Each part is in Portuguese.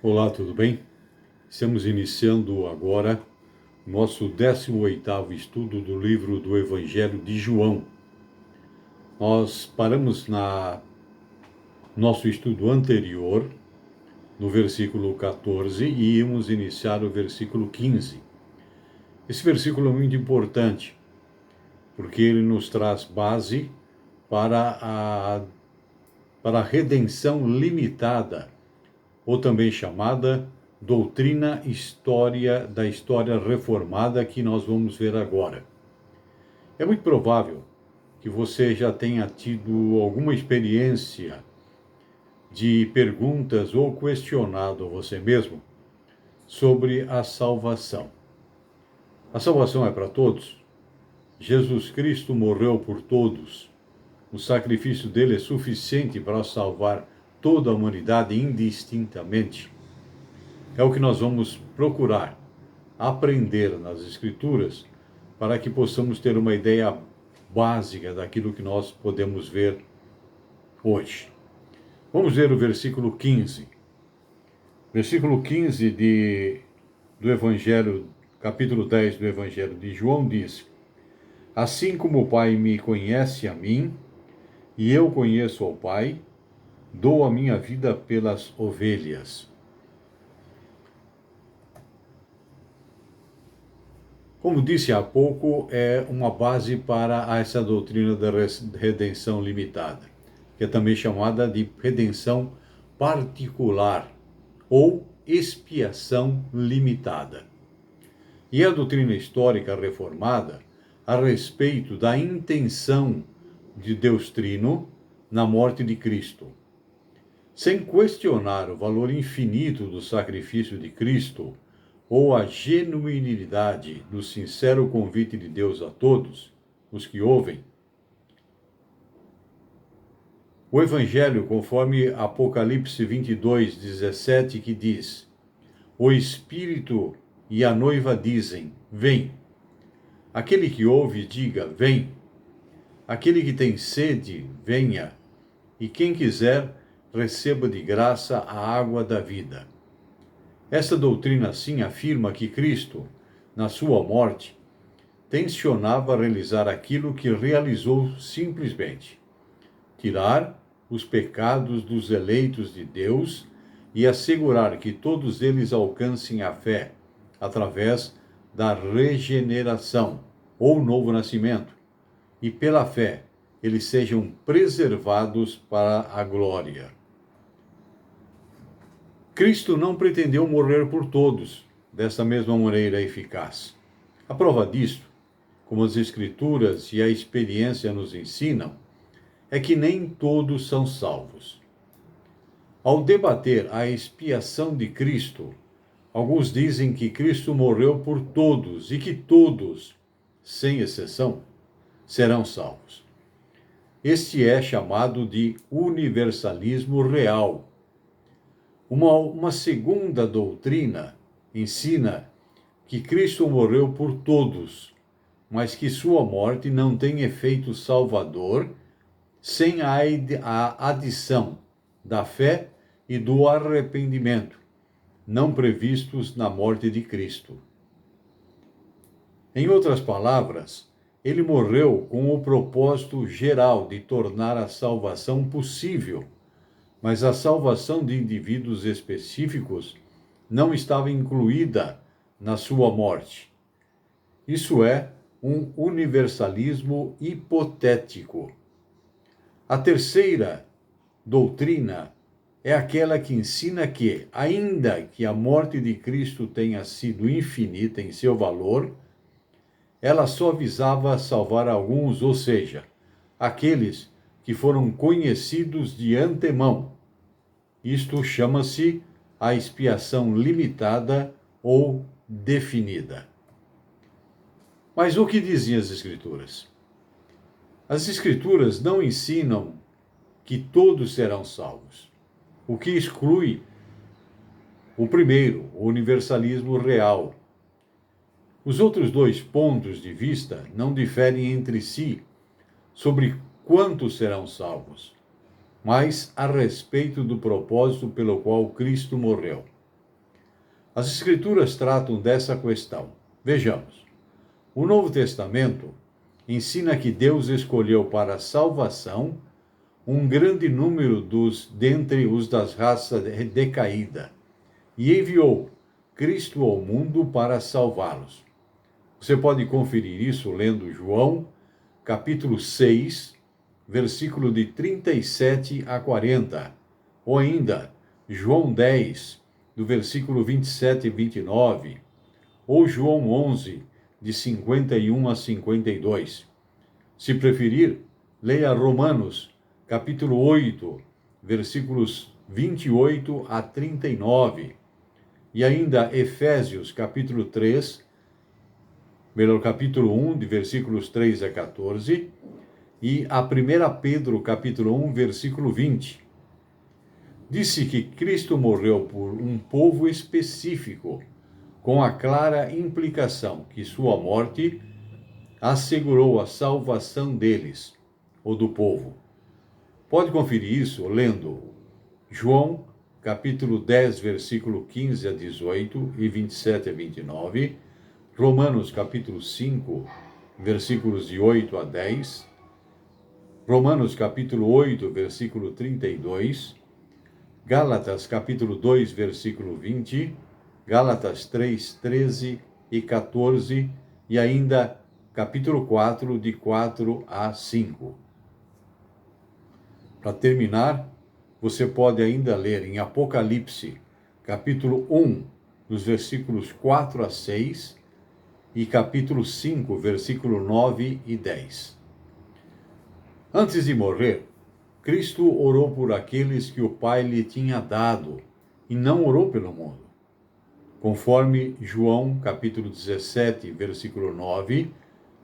Olá, tudo bem? Estamos iniciando agora nosso 18º estudo do livro do Evangelho de João. Nós paramos nosso estudo anterior, no versículo 14, e íamos iniciar o versículo 15. Esse versículo é muito importante, porque ele nos traz base para a redenção limitada, ou também chamada doutrina da história reformada, que nós vamos ver agora. É muito provável que você já tenha tido alguma experiência de perguntas ou questionado você mesmo sobre a salvação. A salvação é para todos? Jesus Cristo morreu por todos. O sacrifício dele é suficiente para salvar toda a humanidade indistintamente. É o que nós vamos procurar aprender nas Escrituras para que possamos ter uma ideia básica daquilo que nós podemos ver hoje. Vamos ver o versículo 15. Versículo 15 do Evangelho, capítulo 10 do Evangelho de João diz: Assim como o Pai me conhece a mim, e eu conheço ao Pai, dou a minha vida pelas ovelhas. Como disse há pouco, é uma base para essa doutrina da redenção limitada, que é também chamada de redenção particular ou expiação limitada. E a doutrina histórica reformada a respeito da intenção de Deus Trino na morte de Cristo. Sem questionar o valor infinito do sacrifício de Cristo, ou a genuinidade do sincero convite de Deus a todos os que ouvem, o Evangelho, conforme Apocalipse 22:17, que diz: O Espírito e a noiva dizem: Vem. Aquele que ouve, diga: Vem. Aquele que tem sede, venha. E quem quiser, receba de graça a água da vida. Esta doutrina, assim, afirma que Cristo, na sua morte, tensionava realizar aquilo que realizou simplesmente: tirar os pecados dos eleitos de Deus e assegurar que todos eles alcancem a fé, através da regeneração ou novo nascimento, e pela fé eles sejam preservados para a glória. Cristo não pretendeu morrer por todos dessa mesma maneira eficaz. A prova disto, como as Escrituras e a experiência nos ensinam, é que nem todos são salvos. Ao debater a expiação de Cristo, alguns dizem que Cristo morreu por todos e que todos, sem exceção, serão salvos. Este é chamado de universalismo real. Uma segunda doutrina ensina que Cristo morreu por todos, mas que sua morte não tem efeito salvador sem a adição da fé e do arrependimento, não previstos na morte de Cristo. Em outras palavras, ele morreu com o propósito geral de tornar a salvação possível, mas a salvação de indivíduos específicos não estava incluída na sua morte. Isso é um universalismo hipotético. A terceira doutrina é aquela que ensina que, ainda que a morte de Cristo tenha sido infinita em seu valor, ela só visava salvar alguns, ou seja, aqueles que foram conhecidos de antemão. Isto chama-se a expiação limitada ou definida. Mas o que diziam as Escrituras? As Escrituras não ensinam que todos serão salvos, o que exclui o primeiro, o universalismo real. Os outros dois pontos de vista não diferem entre si sobre quantos serão salvos, mas a respeito do propósito pelo qual Cristo morreu. As Escrituras tratam dessa questão. Vejamos. O Novo Testamento ensina que Deus escolheu para a salvação um grande número dentre os das raças decaída e enviou Cristo ao mundo para salvá-los. Você pode conferir isso lendo João, capítulo 6, versículo de 37 a 40, ou ainda João 10, do versículo 27 e 29, ou João 11, de 51 a 52. Se preferir, leia Romanos, capítulo 8, versículos 28 a 39, e ainda Efésios, capítulo 3, capítulo 1, de versículos 3 a 14, e a 1 Pedro, capítulo 1, versículo 20. Disse que Cristo morreu por um povo específico, com a clara implicação que sua morte assegurou a salvação deles, ou do povo. Pode conferir isso lendo João, capítulo 10, versículo 15 a 18 e 27 a 29, Romanos, capítulo 5, versículos de 8 a 10, Romanos, capítulo 8, versículo 32, Gálatas, capítulo 2, versículo 20, Gálatas 3, 13 e 14, e ainda capítulo 4, de 4 a 5. Para terminar, você pode ainda ler em Apocalipse, capítulo 1, dos versículos 4 a 6, e capítulo 5, versículo 9 e 10. Antes de morrer, Cristo orou por aqueles que o Pai lhe tinha dado, e não orou pelo mundo. Conforme João, capítulo 17, versículo 9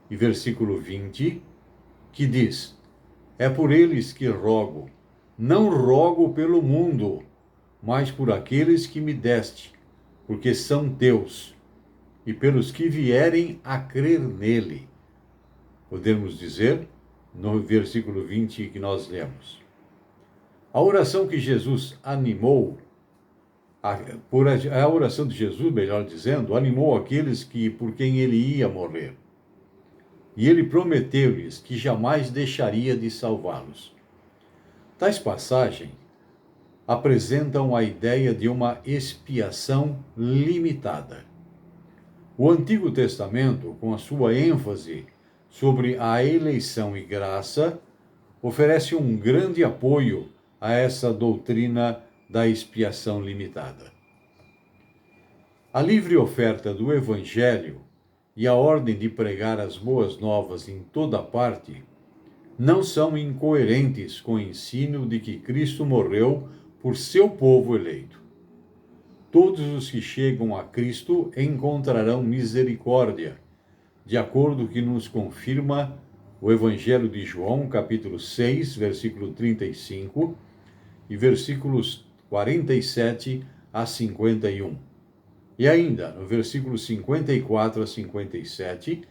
e versículo 20, que diz: É por eles que rogo, não rogo pelo mundo, mas por aqueles que me deste, porque são teus, e pelos que vierem a crer nele. Podemos dizer, no versículo 20 que nós lemos. A oração que Jesus animou, a oração de Jesus, melhor dizendo, animou aqueles por quem ele ia morrer. E ele prometeu-lhes que jamais deixaria de salvá-los. Tais passagens apresentam a ideia de uma expiação limitada. O Antigo Testamento, com a sua ênfase sobre a eleição e graça, oferece um grande apoio a essa doutrina da expiação limitada. A livre oferta do Evangelho e a ordem de pregar as boas novas em toda parte não são incoerentes com o ensino de que Cristo morreu por seu povo eleito. Todos os que chegam a Cristo encontrarão misericórdia, de acordo com o que nos confirma o Evangelho de João, capítulo 6, versículo 35, e versículos 47 a 51. E ainda, no versículo 54 a 57,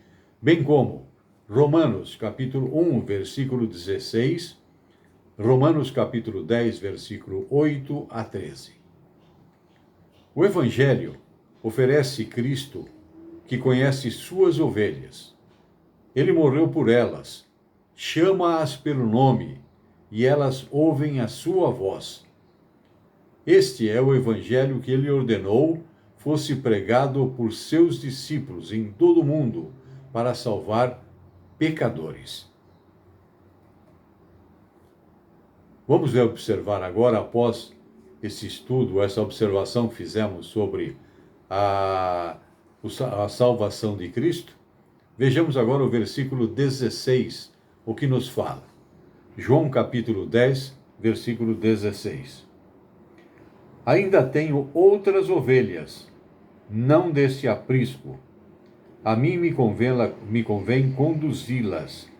bem como Romanos, capítulo 1, versículo 16, Romanos, capítulo 10, versículo 8 a 13. O Evangelho oferece Cristo, que conhece suas ovelhas. Ele morreu por elas, chama-as pelo nome, e elas ouvem a sua voz. Este é o Evangelho que ele ordenou fosse pregado por seus discípulos em todo o mundo, para salvar pecadores. Vamos observar agora, após esse estudo, essa observação que fizemos sobre a salvação de Cristo, vejamos agora o versículo 16, o que nos fala. João capítulo 10, versículo 16. Ainda tenho outras ovelhas, não deste aprisco. A mim me convém conduzi-las,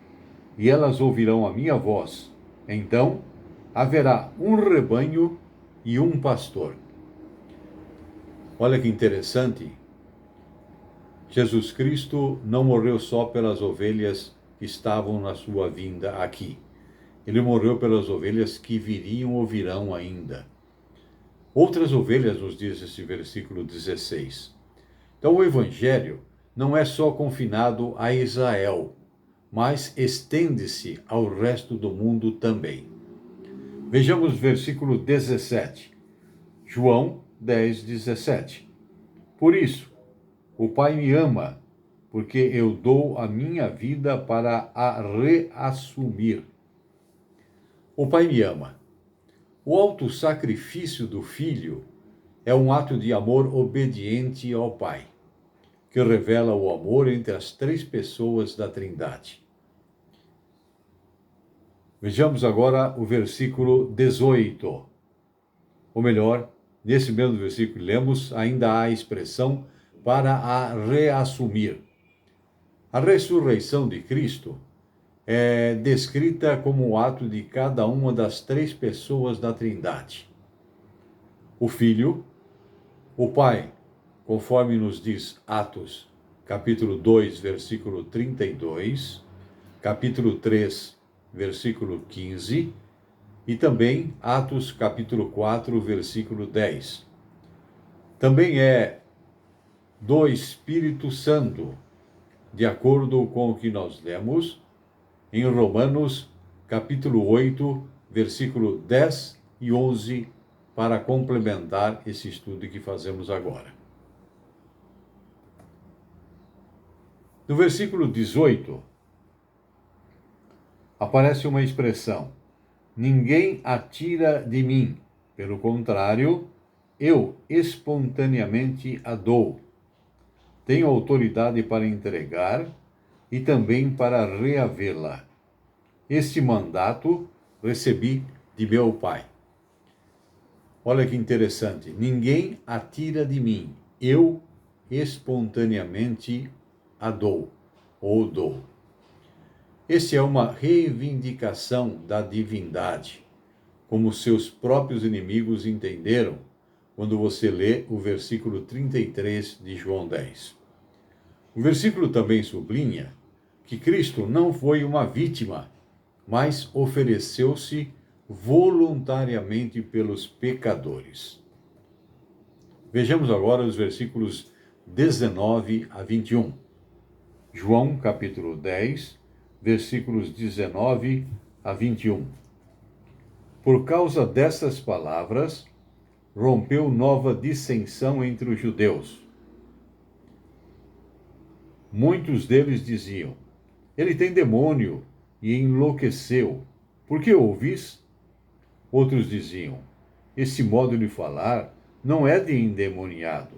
e elas ouvirão a minha voz. Então haverá um rebanho e um pastor. Olha que interessante. Jesus Cristo não morreu só pelas ovelhas que estavam na sua vinda aqui. Ele morreu pelas ovelhas que viriam ou virão ainda. Outras ovelhas, nos diz esse versículo 16. Então, o Evangelho não é só confinado a Israel, mas estende-se ao resto do mundo também. Vejamos o versículo 17. João 10, 17. Por isso, o Pai me ama, porque eu dou a minha vida para a reassumir. O Pai me ama. O autossacrifício do Filho é um ato de amor obediente ao Pai, que revela o amor entre as três pessoas da Trindade. Vejamos agora o versículo 18. Ou melhor, nesse mesmo versículo lemos, ainda há a expressão para a reassumir. A ressurreição de Cristo é descrita como o ato de cada uma das três pessoas da Trindade. O Filho, o Pai, conforme nos diz Atos, capítulo 2, versículo 32, capítulo 3, versículo 15, e também Atos, capítulo 4, versículo 10. Também é do Espírito Santo, de acordo com o que nós lemos em Romanos, capítulo 8, versículo 10 e 11, para complementar esse estudo que fazemos agora. No versículo 18, aparece uma expressão: ninguém a tira de mim, pelo contrário, eu espontaneamente a dou. Tenho autoridade para entregar e também para reavê-la. Este mandato recebi de meu Pai. Olha que interessante. Ninguém a tira de mim. Eu espontaneamente a dou, ou dou. Essa é uma reivindicação da divindade, como seus próprios inimigos entenderam quando você lê o versículo 33 de João 10. O versículo também sublinha que Cristo não foi uma vítima, mas ofereceu-se voluntariamente pelos pecadores. Vejamos agora os versículos 19 a 21. João, capítulo 10, versículos 19 a 21. Por causa dessas palavras, rompeu nova dissensão entre os judeus. Muitos deles diziam: ele tem demônio e enlouqueceu. Por que ouvis? Outros diziam: esse modo de falar não é de endemoniado.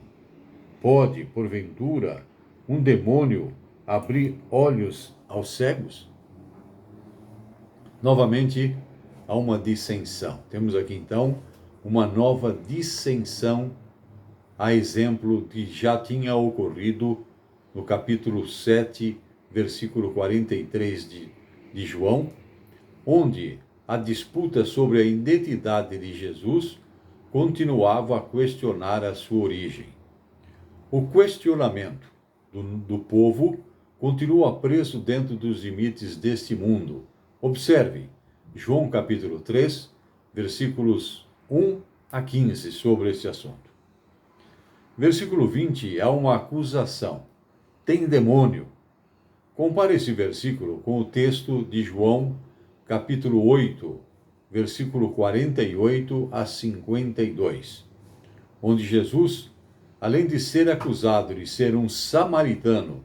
Pode, porventura, um demônio abrir olhos aos cegos? Novamente, há uma dissensão. Temos aqui, então, uma nova dissensão, a exemplo que já tinha ocorrido no capítulo 7, versículo 43 de João, onde a disputa sobre a identidade de Jesus continuava a questionar a sua origem. O questionamento do povo continua preso dentro dos limites deste mundo. Observe, João capítulo 3, versículos 1 a 15, sobre esse assunto. Versículo 20 é uma acusação. Tem demônio. Compare esse versículo com o texto de João, capítulo 8, versículo 48 a 52, onde Jesus, além de ser acusado de ser um samaritano,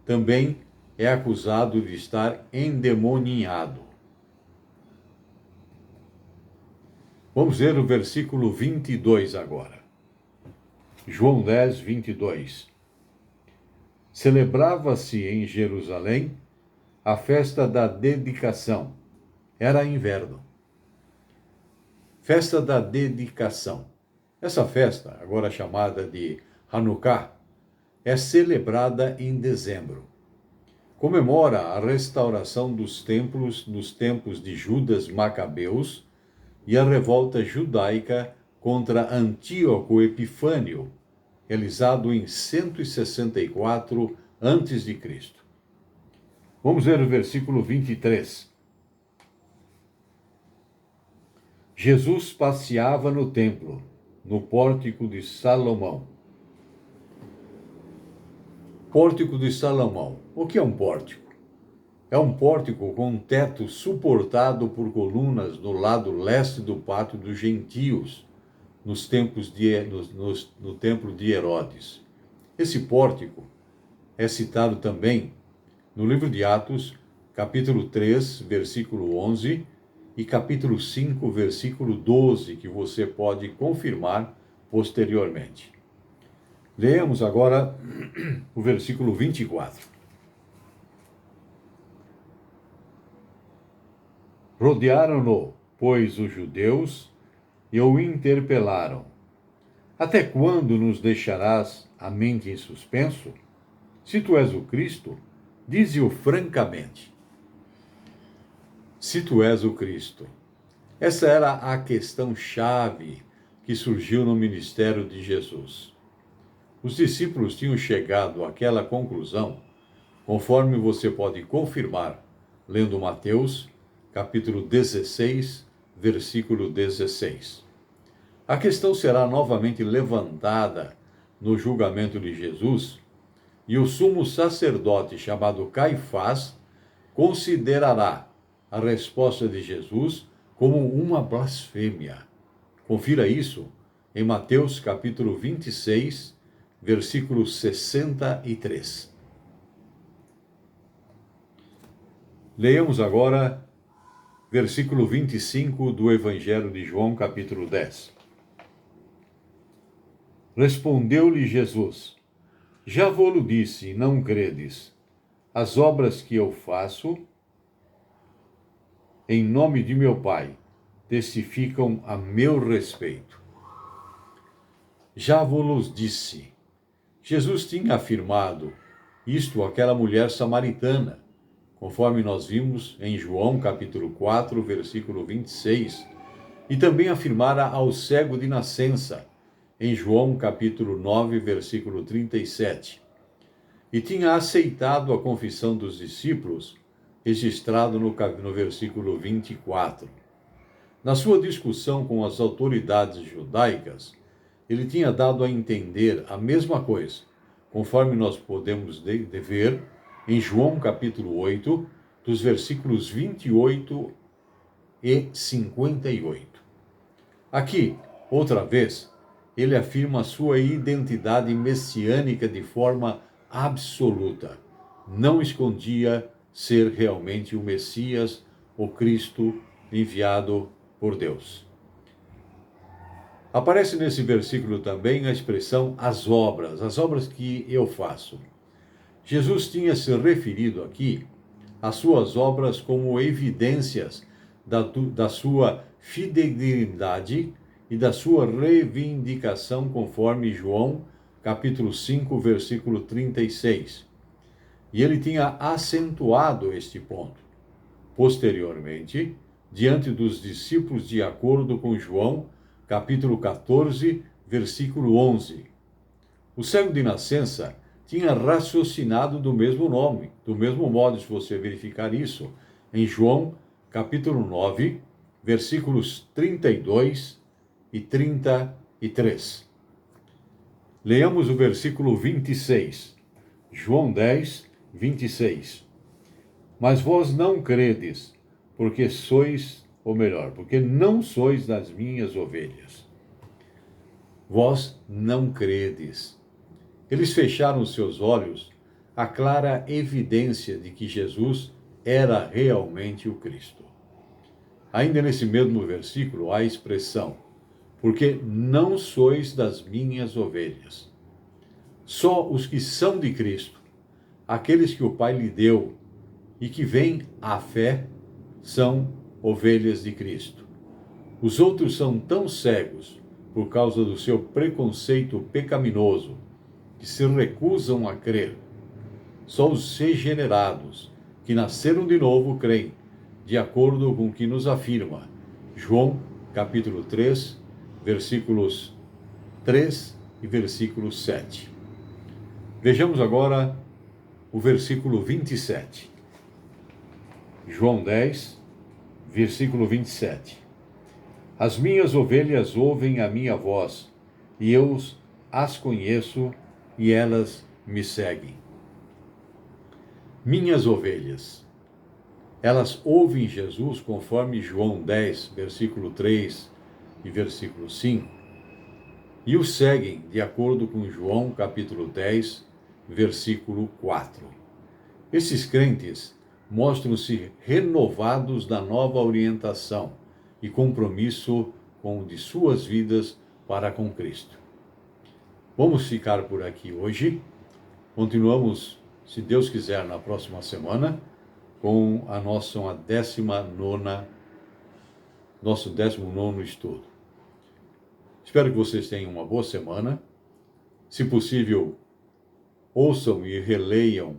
também é acusado de estar endemoniado. Vamos ver o versículo 22 agora. João 10, 22. Celebrava-se em Jerusalém a festa da dedicação. Era inverno. Festa da dedicação. Essa festa, agora chamada de Hanukkah, é celebrada em dezembro. Comemora a restauração dos templos nos tempos de Judas Macabeus e a revolta judaica contra Antíoco Epifânio, realizado em 164 a.C. Vamos ver o versículo 23. Jesus passeava no templo no pórtico de Salomão. Pórtico de Salomão. O que é um pórtico? É um pórtico com um teto suportado por colunas no lado leste do pátio dos gentios, no templo de Herodes. Esse pórtico é citado também no livro de Atos, capítulo 3, versículo 11, e capítulo 5, versículo 12, que você pode confirmar posteriormente. Leemos agora o versículo 24. Rodearam-no, pois, os judeus e o interpelaram. Até quando nos deixarás a mente em suspenso? Se tu és o Cristo, dize-o francamente. Se tu és o Cristo. Essa era a questão-chave que surgiu no ministério de Jesus. Os discípulos tinham chegado àquela conclusão, conforme você pode confirmar, lendo Mateus, capítulo 16, versículo 16. A questão será novamente levantada no julgamento de Jesus, e o sumo sacerdote chamado Caifás considerará a resposta de Jesus como uma blasfêmia. Confira isso em Mateus capítulo 26, versículo 63. Leamos agora versículo 25 do Evangelho de João, capítulo 10. Respondeu-lhe Jesus: Já vou-lo disse, não credes. As obras que eu faço em nome de meu Pai testificam a meu respeito. Já vos disse. Jesus tinha afirmado isto àquela mulher samaritana, conforme nós vimos em João capítulo 4, versículo 26, e também afirmara ao cego de nascença, em João capítulo 9, versículo 37. E tinha aceitado a confissão dos discípulos, registrado no versículo 24. Na sua discussão com as autoridades judaicas, ele tinha dado a entender a mesma coisa, conforme nós podemos ver em João capítulo 8, dos versículos 28 e 58. Aqui, outra vez, ele afirma a sua identidade messiânica de forma absoluta. Não escondia ser realmente o Messias, o Cristo enviado por Deus. Aparece nesse versículo também a expressão as obras que eu faço. Jesus tinha se referido aqui às suas obras como evidências da sua fidelidade e da sua reivindicação, conforme João, capítulo 5, versículo 36. E ele tinha acentuado este ponto. Posteriormente, diante dos discípulos, de acordo com João, capítulo 14, versículo 11. O cego de nascença tinha raciocinado do mesmo modo, se você verificar isso, em João, capítulo 9, versículos 32 e 33. Leamos o versículo 26. João 10, 26. Mas vós não credes, porque não sois das minhas ovelhas. Vós não credes. Eles fecharam seus olhos à clara evidência de que Jesus era realmente o Cristo. Ainda nesse mesmo versículo há a expressão, porque não sois das minhas ovelhas. Só os que são de Cristo, aqueles que o Pai lhe deu e que vêm à fé, são ovelhas de Cristo. Os outros são tão cegos por causa do seu preconceito pecaminoso que se recusam a crer. Só os regenerados, que nasceram de novo, creem, de acordo com o que nos afirma João, capítulo 3, versículos 3 e versículo 7. Vejamos agora o versículo 27. João 10, versículo 27. As minhas ovelhas ouvem a minha voz, e eu as conheço e elas me seguem. Minhas ovelhas, elas ouvem Jesus conforme João 10, versículo 3 e versículo 5, e o seguem de acordo com João capítulo 10, versículo 4. Esses crentes mostram-se renovados da nova orientação e compromisso com o de suas vidas para com Cristo. Vamos ficar por aqui hoje. Continuamos, se Deus quiser, na próxima semana com a nosso 19º estudo. Espero que vocês tenham uma boa semana. Se possível, ouçam e releiam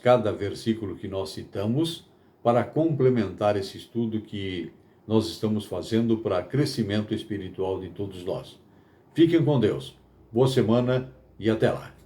cada versículo que nós citamos para complementar esse estudo que nós estamos fazendo para crescimento espiritual de todos nós. Fiquem com Deus. Boa semana e até lá.